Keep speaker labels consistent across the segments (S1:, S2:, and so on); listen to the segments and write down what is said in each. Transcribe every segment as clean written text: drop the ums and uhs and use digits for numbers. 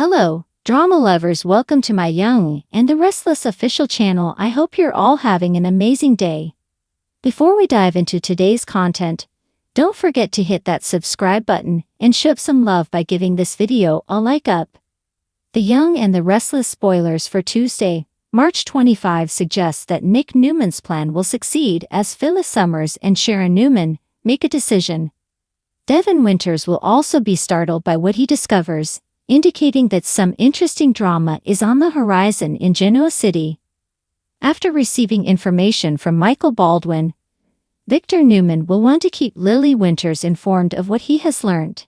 S1: Hello, drama lovers, welcome to my Young and the Restless official channel. I hope you're all having an amazing day. Before we dive into today's content, don't forget to hit that subscribe button and show some love by giving this video a like up. The Young and the Restless spoilers for Tuesday, March 25 suggests that Nick Newman's plan will succeed as Phyllis Summers and Sharon Newman make a decision. Devin Winters will also be startled by what he discovers, indicating that some interesting drama is on the horizon in Genoa City. After receiving information from Michael Baldwin, Victor Newman will want to keep Lily Winters informed of what he has learned.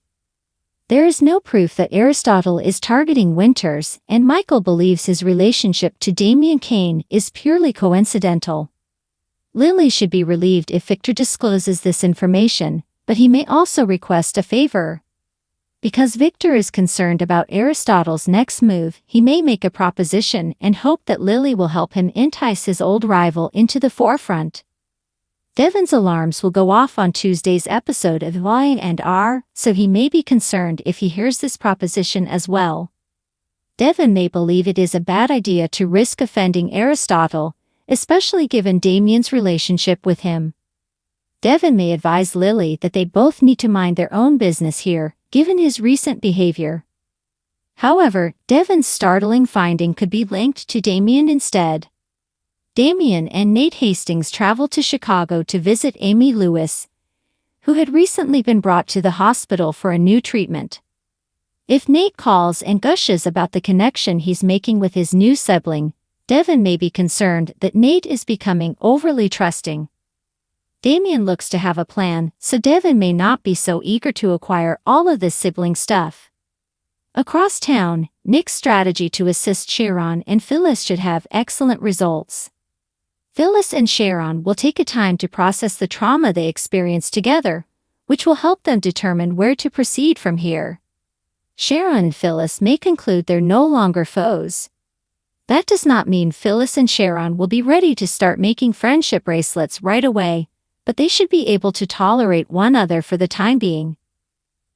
S1: There is no proof that Aristotle is targeting Winters, and Michael believes his relationship to Damian Kane is purely coincidental. Lily should be relieved if Victor discloses this information, but he may also request a favor. Because Victor is concerned about Aristotle's next move, he may make a proposition and hope that Lily will help him entice his old rival into the forefront. Devin's alarms will go off on Tuesday's episode of Y&R, so he may be concerned if he hears this proposition as well. Devin may believe it is a bad idea to risk offending Aristotle, especially given Damian's relationship with him. Devin may advise Lily that they both need to mind their own business here, given his recent behavior. However, Devin's startling finding could be linked to Damian instead. Damian and Nate Hastings traveled to Chicago to visit Amy Lewis, who had recently been brought to the hospital for a new treatment. If Nate calls and gushes about the connection he's making with his new sibling, Devin may be concerned that Nate is becoming overly trusting. Damian looks to have a plan, so Devin may not be so eager to acquire all of this sibling stuff. Across town, Nick's strategy to assist Sharon and Phyllis should have excellent results. Phyllis and Sharon will take a time to process the trauma they experienced together, which will help them determine where to proceed from here. Sharon and Phyllis may conclude they're no longer foes. That does not mean Phyllis and Sharon will be ready to start making friendship bracelets right away, but they should be able to tolerate one another for the time being.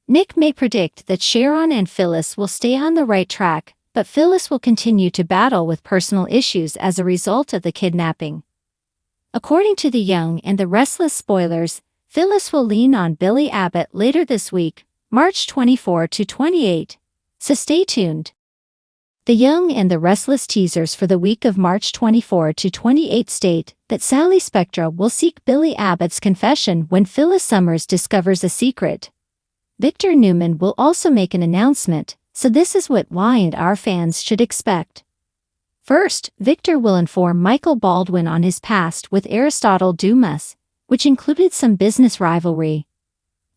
S1: Nick may predict that Sharon and Phyllis will stay on the right track, but Phyllis will continue to battle with personal issues as a result of the kidnapping. According to the Young and the Restless spoilers, Phyllis will lean on Billy Abbott later this week, March 24 to 28, so stay tuned. The Young and the Restless teasers for the week of March 24 to 28 state that Sally Spectra will seek Billy Abbott's confession when Phyllis Summers discovers a secret. Victor Newman will also make an announcement, so this is what Y&R fans should expect. First, Victor will inform Michael Baldwin on his past with Aristotle Dumas, which included some business rivalry.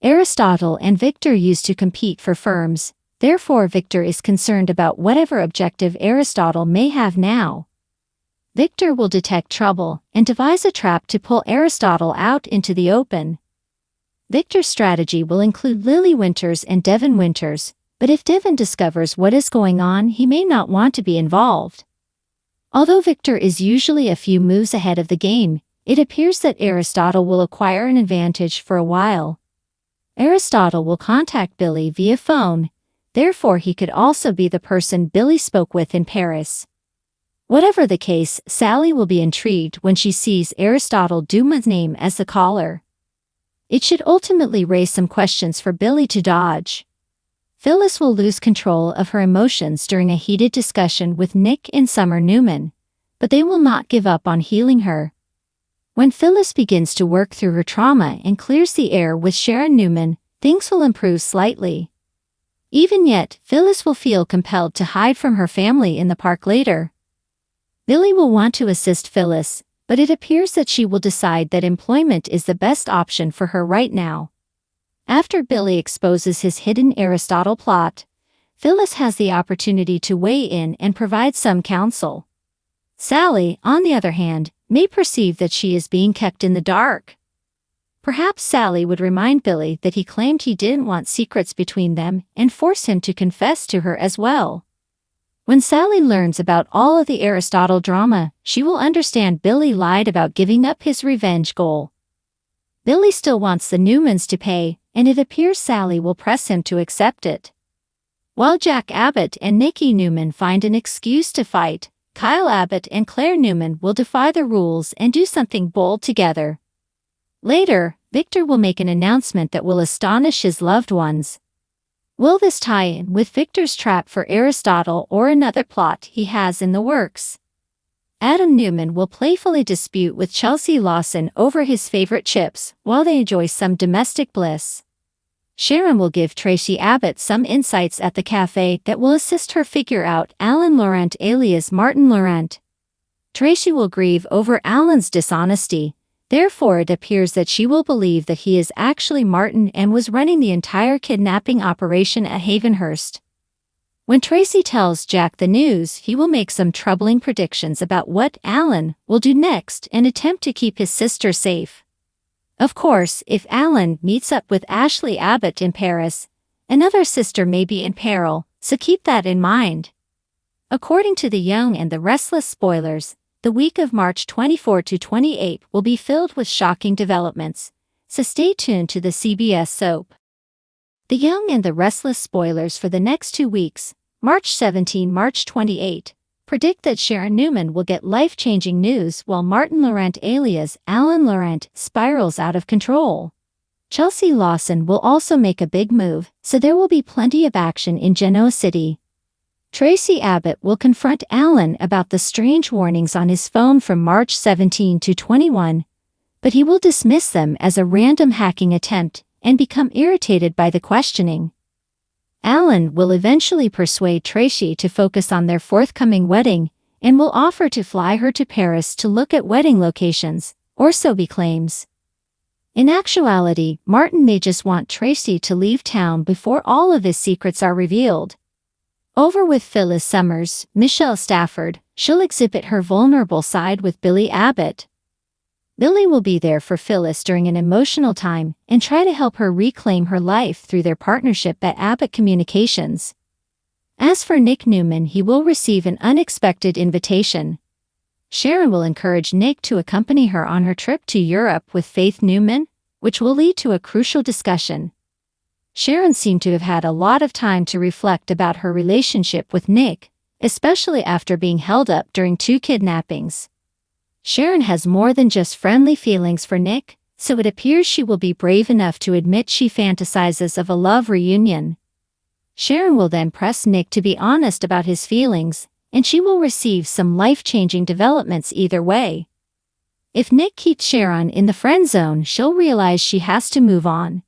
S1: Aristotle and Victor used to compete for firms. Therefore, Victor is concerned about whatever objective Aristotle may have now. Victor will detect trouble and devise a trap to pull Aristotle out into the open. Victor's strategy will include Lily Winters and Devin Winters, but if Devin discovers what is going on, he may not want to be involved. Although Victor is usually a few moves ahead of the game, it appears that Aristotle will acquire an advantage for a while. Aristotle will contact Billy via phone. Therefore, he could also be the person Billy spoke with in Paris. Whatever the case, Sally will be intrigued when she sees Aristotle Dumas' name as the caller. It should ultimately raise some questions for Billy to dodge. Phyllis will lose control of her emotions during a heated discussion with Nick and Summer Newman, but they will not give up on healing her. When Phyllis begins to work through her trauma and clears the air with Sharon Newman, things will improve slightly. Even yet, Phyllis will feel compelled to hide from her family in the park later. Billy will want to assist Phyllis, but it appears that she will decide that employment is the best option for her right now. After Billy exposes his hidden Aristotle plot, Phyllis has the opportunity to weigh in and provide some counsel. Sally, on the other hand, may perceive that she is being kept in the dark. Perhaps Sally would remind Billy that he claimed he didn't want secrets between them and force him to confess to her as well. When Sally learns about all of the Aristotle drama, she will understand Billy lied about giving up his revenge goal. Billy still wants the Newmans to pay, and it appears Sally will press him to accept it. While Jack Abbott and Nikki Newman find an excuse to fight, Kyle Abbott and Claire Newman will defy the rules and do something bold together. Later, Victor will make an announcement that will astonish his loved ones. Will this tie in with Victor's trap for Aristotle or another plot he has in the works? Adam Newman will playfully dispute with Chelsea Lawson over his favorite chips while they enjoy some domestic bliss. Sharon will give Tracy Abbott some insights at the cafe that will assist her figure out Alan Laurent alias Martin Laurent. Tracy will grieve over Alan's dishonesty. Therefore, it appears that she will believe that he is actually Martin and was running the entire kidnapping operation at Havenhurst. When Tracy tells Jack the news, he will make some troubling predictions about what Alan will do next and attempt to keep his sister safe. Of course, if Alan meets up with Ashley Abbott in Paris, another sister may be in peril, so keep that in mind. According to the Young and the Restless spoilers, the week of March 24 to 28 will be filled with shocking developments, so stay tuned to the CBS soap. The Young and the Restless spoilers for the next 2 weeks, March 17 March 28, predict that Sharon Newman will get life-changing news while Martin Laurent alias Alan Laurent spirals out of control. Chelsea Lawson will also make a big move, so there will be plenty of action in Genoa City. Tracy Abbott will confront Alan about the strange warnings on his phone from March 17 to 21, but he will dismiss them as a random hacking attempt and become irritated by the questioning. Alan will eventually persuade Tracy to focus on their forthcoming wedding and will offer to fly her to Paris to look at wedding locations, or so he claims. In actuality, Martin may just want Tracy to leave town before all of his secrets are revealed. Over with Phyllis Summers, Michelle Stafford, she'll exhibit her vulnerable side with Billy Abbott. Billy will be there for Phyllis during an emotional time and try to help her reclaim her life through their partnership at Abbott Communications. As for Nick Newman, he will receive an unexpected invitation. Sharon will encourage Nick to accompany her on her trip to Europe with Faith Newman, which will lead to a crucial discussion. Sharon seemed to have had a lot of time to reflect about her relationship with Nick, especially after being held up during 2 kidnappings. Sharon has more than just friendly feelings for Nick, so it appears she will be brave enough to admit she fantasizes of a love reunion. Sharon will then press Nick to be honest about his feelings, and she will receive some life-changing developments either way. If Nick keeps Sharon in the friend zone, she'll realize she has to move on.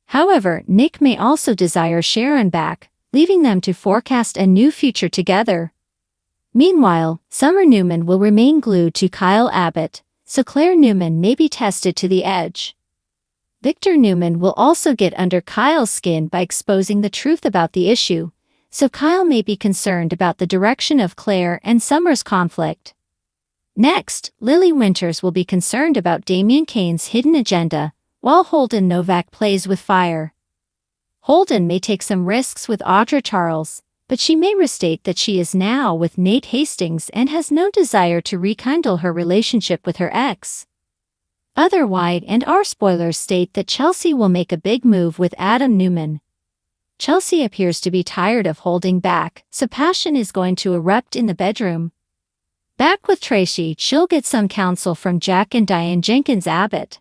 S1: However, Nick may also desire Sharon back, leaving them to forecast a new future together. Meanwhile, Summer Newman will remain glued to Kyle Abbott, so Claire Newman may be tested to the edge. Victor Newman will also get under Kyle's skin by exposing the truth about the issue, so Kyle may be concerned about the direction of Claire and Summer's conflict. Next, Lily Winters will be concerned about Damian Kane's hidden agenda, while Holden Novak plays with fire. Holden may take some risks with Audra Charles, but she may restate that she is now with Nate Hastings and has no desire to rekindle her relationship with her ex. Other Y and R spoilers state that Chelsea will make a big move with Adam Newman. Chelsea appears to be tired of holding back, so passion is going to erupt in the bedroom. Back with Tracy, she'll get some counsel from Jack and Diane Jenkins Abbott.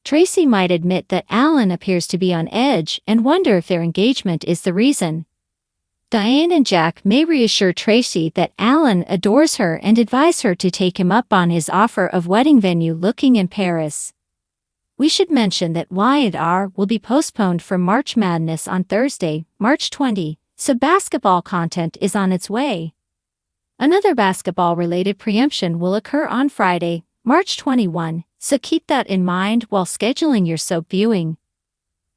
S1: Tracy might admit that Alan appears to be on edge and wonder if their engagement is the reason. Diane and Jack may reassure Tracy that Alan adores her and advise her to take him up on his offer of wedding venue looking in Paris. We should mention that Y and R will be postponed for March Madness on Thursday, March 20, so basketball content is on its way. Another basketball-related preemption will occur on Friday, March 21, so keep that in mind while scheduling your soap viewing.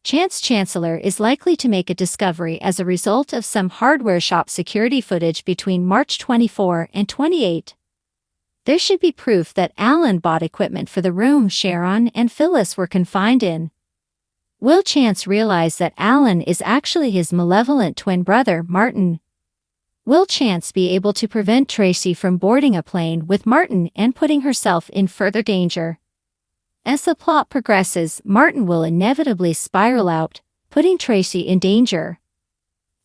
S1: Chance Chancellor is likely to make a discovery as a result of some hardware shop security footage between March 24 and 28. There should be proof that Alan bought equipment for the room Sharon and Phyllis were confined in. Will Chance realize that Alan is actually his malevolent twin brother, Martin? Will Chance be able to prevent Tracy from boarding a plane with Martin and putting herself in further danger? As the plot progresses, Martin will inevitably spiral out, putting Tracy in danger.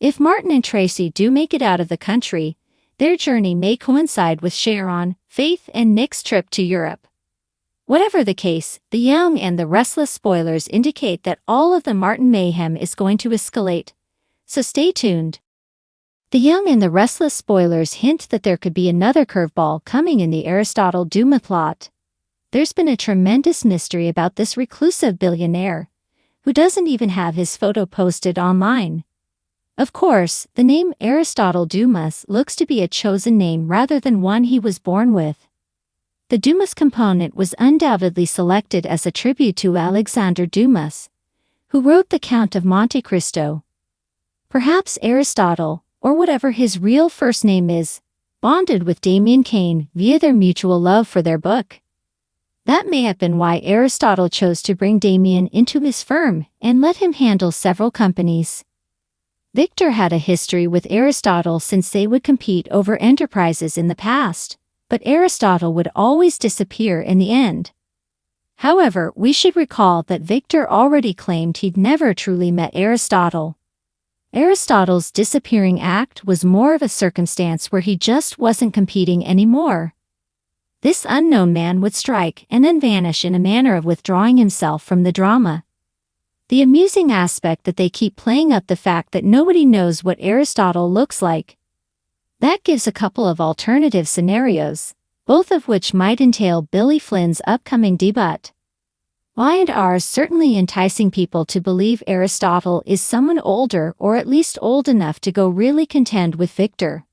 S1: If Martin and Tracy do make it out of the country, their journey may coincide with Sharon, Faith, and Nick's trip to Europe. Whatever the case, the Young and the Restless spoilers indicate that all of the Martin mayhem is going to escalate, so stay tuned. The Young and the Restless spoilers hint that there could be another curveball coming in the Aristotle Dumas plot. There's been a tremendous mystery about this reclusive billionaire, who doesn't even have his photo posted online. Of course, the name Aristotle Dumas looks to be a chosen name rather than one he was born with. The Dumas component was undoubtedly selected as a tribute to Alexander Dumas, who wrote The Count of Monte Cristo. Perhaps Aristotle, or whatever his real first name is, bonded with Damian Cain via their mutual love for their book. That may have been why Aristotle chose to bring Damian into his firm and let him handle several companies. Victor had a history with Aristotle since they would compete over enterprises in the past, but Aristotle would always disappear in the end. However, we should recall that Victor already claimed he'd never truly met Aristotle. Aristotle's disappearing act was more of a circumstance where he just wasn't competing anymore. This unknown man would strike and then vanish in a manner of withdrawing himself from the drama. The amusing aspect that they keep playing up the fact that nobody knows what Aristotle looks like. That gives a couple of alternative scenarios, both of which might entail Billy Flynn's upcoming debut. Y&R's certainly enticing people to believe Aristotle is someone older or at least old enough to go really contend with Victor.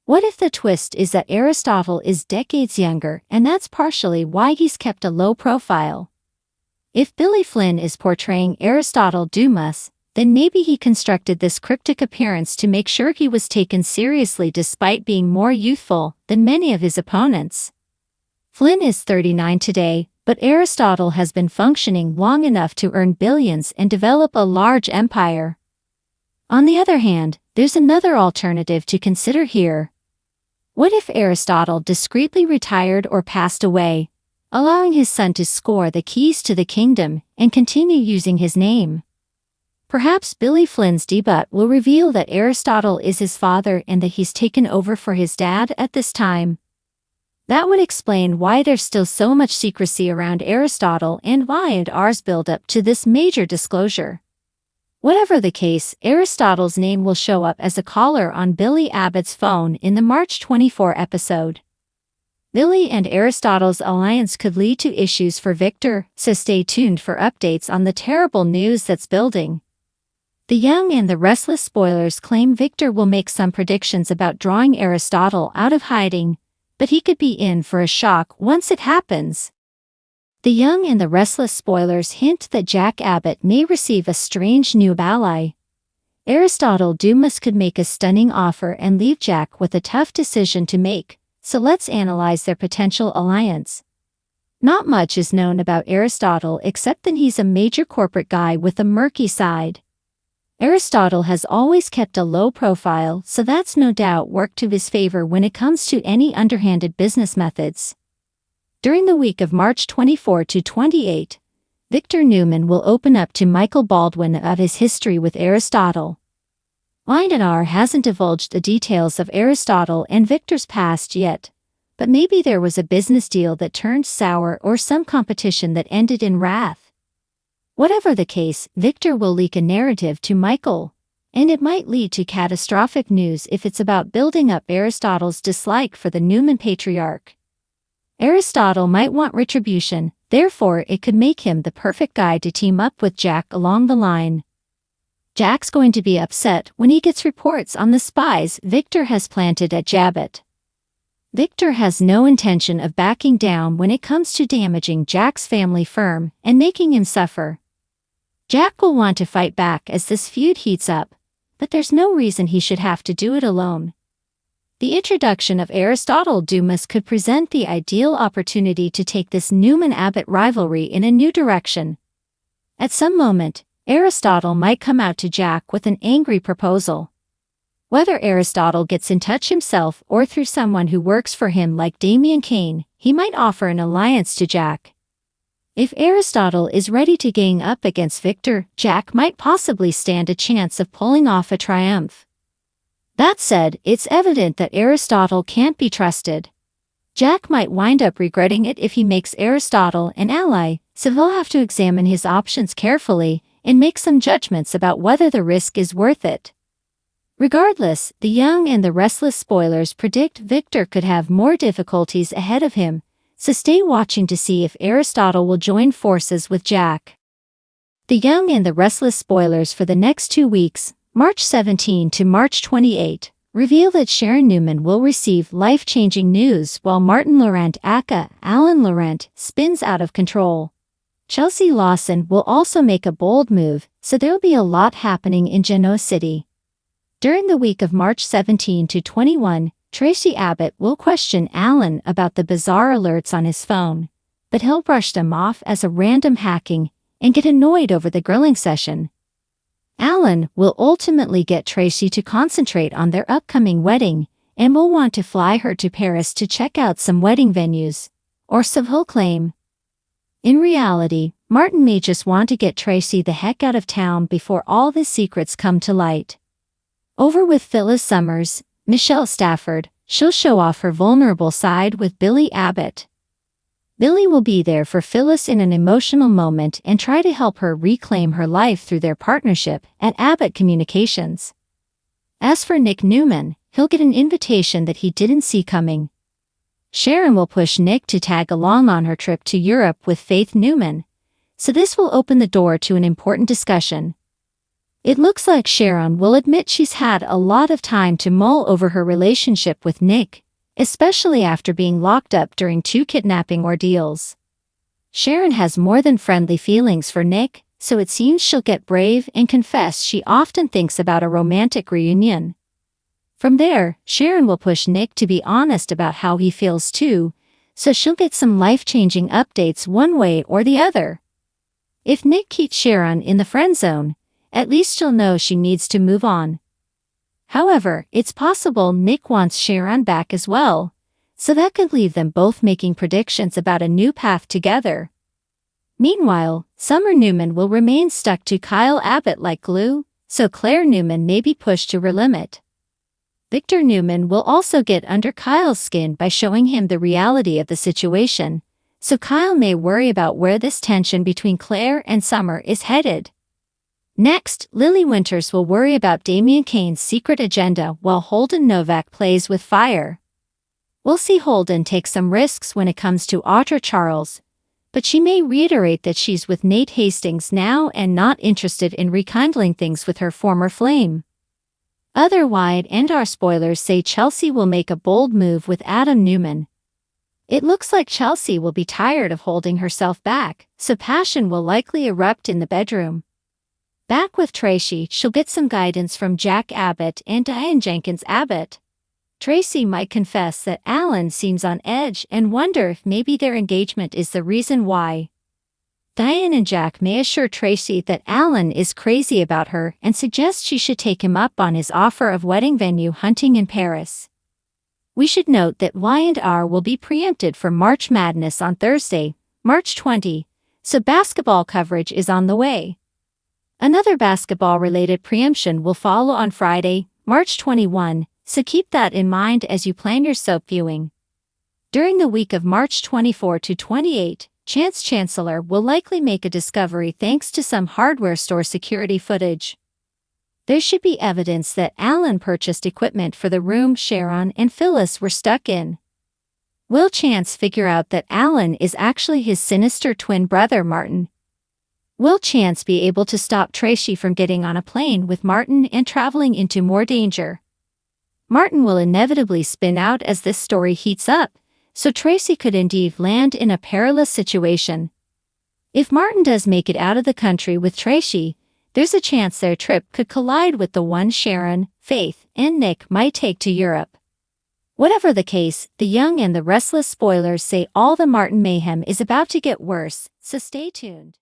S1: What if the twist is that Aristotle is decades younger and that's partially why he's kept a low profile? If Billy Flynn is portraying Aristotle Dumas, then maybe he constructed this cryptic appearance to make sure he was taken seriously despite being more youthful than many of his opponents. Flynn is 39 today, but Aristotle has been functioning long enough to earn billions and develop a large empire. On the other hand, there's another alternative to consider here. What if Aristotle discreetly retired or passed away, allowing his son to score the keys to the kingdom and continue using his name? Perhaps Billy Flynn's debut will reveal that Aristotle is his father and that he's taken over for his dad at this time. That would explain why there's still so much secrecy around Aristotle and Y&R's build-up to this major disclosure. Whatever the case, Aristotle's name will show up as a caller on Billy Abbott's phone in the March 24 episode. Billy and Aristotle's alliance could lead to issues for Victor, so stay tuned for updates on the terrible news that's building. The Young and the Restless spoilers claim Victor will make some predictions about drawing Aristotle out of hiding, but he could be in for a shock once it happens. The Young and the Restless spoilers hint that Jack Abbott may receive a strange new ally. Aristotle Dumas could make a stunning offer and leave Jack with a tough decision to make, so let's analyze their potential alliance. Not much is known about Aristotle except that he's a major corporate guy with a murky side. Aristotle has always kept a low profile, so that's no doubt worked to his favor when it comes to any underhanded business methods. During the week of March 24 to 28, Victor Newman will open up to Michael Baldwin of his history with Aristotle. Y&R hasn't divulged the details of Aristotle and Victor's past yet, but maybe there was a business deal that turned sour or some competition that ended in wrath. Whatever the case, Victor will leak a narrative to Michael, and it might lead to catastrophic news if it's about building up Aristotle's dislike for the Newman patriarch. Aristotle might want retribution, therefore it could make him the perfect guy to team up with Jack along the line. Jack's going to be upset when he gets reports on the spies Victor has planted at Jabbot. Victor has no intention of backing down when it comes to damaging Jack's family firm and making him suffer. Jack will want to fight back as this feud heats up, but there's no reason he should have to do it alone. The introduction of Aristotle Dumas could present the ideal opportunity to take this Newman-Abbott rivalry in a new direction. At some moment, Aristotle might come out to Jack with an angry proposal. Whether Aristotle gets in touch himself or through someone who works for him like Damian Cain, he might offer an alliance to Jack. If Aristotle is ready to gang up against Victor, Jack might possibly stand a chance of pulling off a triumph. That said, it's evident that Aristotle can't be trusted. Jack might wind up regretting it if he makes Aristotle an ally, so he'll have to examine his options carefully and make some judgments about whether the risk is worth it. Regardless, the Young and the Restless spoilers predict Victor could have more difficulties ahead of him, so stay watching to see if Aristotle will join forces with Jack. The Young and the Restless spoilers for the next 2 weeks, March 17 to March 28, reveal that Sharon Newman will receive life-changing news while Martin Laurent aka Alan Laurent spins out of control. Chelsea Lawson will also make a bold move, so there'll be a lot happening in Genoa City. During the week of March 17 to 21, Tracy Abbott will question Alan about the bizarre alerts on his phone, but he'll brush them off as a random hacking and get annoyed over the grilling session. Alan will ultimately get Tracy to concentrate on their upcoming wedding and will want to fly her to Paris to check out some wedding venues, or so he'll claim. In reality, Martin may just want to get Tracy the heck out of town before all the secrets come to light. Over with Phyllis Summers, Michelle Stafford, she'll show off her vulnerable side with Billy Abbott. Billy will be there for Phyllis in an emotional moment and try to help her reclaim her life through their partnership at Abbott Communications. As for Nick Newman, he'll get an invitation that he didn't see coming. Sharon will push Nick to tag along on her trip to Europe with Faith Newman, so this will open the door to an important discussion. It looks like Sharon will admit she's had a lot of time to mull over her relationship with Nick, especially after being locked up during 2 kidnapping ordeals. Sharon has more than friendly feelings for Nick, so it seems she'll get brave and confess she often thinks about a romantic reunion. From there, Sharon will push Nick to be honest about how he feels too, so she'll get some life-changing updates one way or the other. If Nick keeps Sharon in the friend zone, at least she'll know she needs to move on. However, it's possible Nick wants Sharon back as well, so that could leave them both making predictions about a new path together. Meanwhile, Summer Newman will remain stuck to Kyle Abbott like glue, so Claire Newman may be pushed to her limit. Victor Newman will also get under Kyle's skin by showing him the reality of the situation, so Kyle may worry about where this tension between Claire and Summer is headed. Next, Lily Winters will worry about Damian Kane's secret agenda while Holden Novak plays with fire. We'll see Holden take some risks when it comes to Audra Charles, but she may reiterate that she's with Nate Hastings now and not interested in rekindling things with her former flame. Other wide and our spoilers say Chelsea will make a bold move with Adam Newman. It looks like Chelsea will be tired of holding herself back, so passion will likely erupt in the bedroom. Back with Tracy, she'll get some guidance from Jack Abbott and Diane Jenkins Abbott. Tracy might confess that Alan seems on edge and wonder if maybe their engagement is the reason why. Diane and Jack may assure Tracy that Alan is crazy about her and suggest she should take him up on his offer of wedding venue hunting in Paris. We should note that Y&R will be preempted for March Madness on Thursday, March 20, so basketball coverage is on the way. Another basketball-related preemption will follow on Friday, March 21, so keep that in mind as you plan your soap viewing. During the week of March 24 to 28, Chance Chancellor will likely make a discovery thanks to some hardware store security footage. There should be evidence that Alan purchased equipment for the room Sharon and Phyllis were stuck in. Will Chance figure out that Alan is actually his sinister twin brother Martin? Will Chance be able to stop Tracy from getting on a plane with Martin and traveling into more danger? Martin will inevitably spin out as this story heats up, so Tracy could indeed land in a perilous situation. If Martin does make it out of the country with Tracy, there's a chance their trip could collide with the one Sharon, Faith, and Nick might take to Europe. Whatever the case, the Young and the Restless spoilers say all the Martin mayhem is about to get worse, so stay tuned.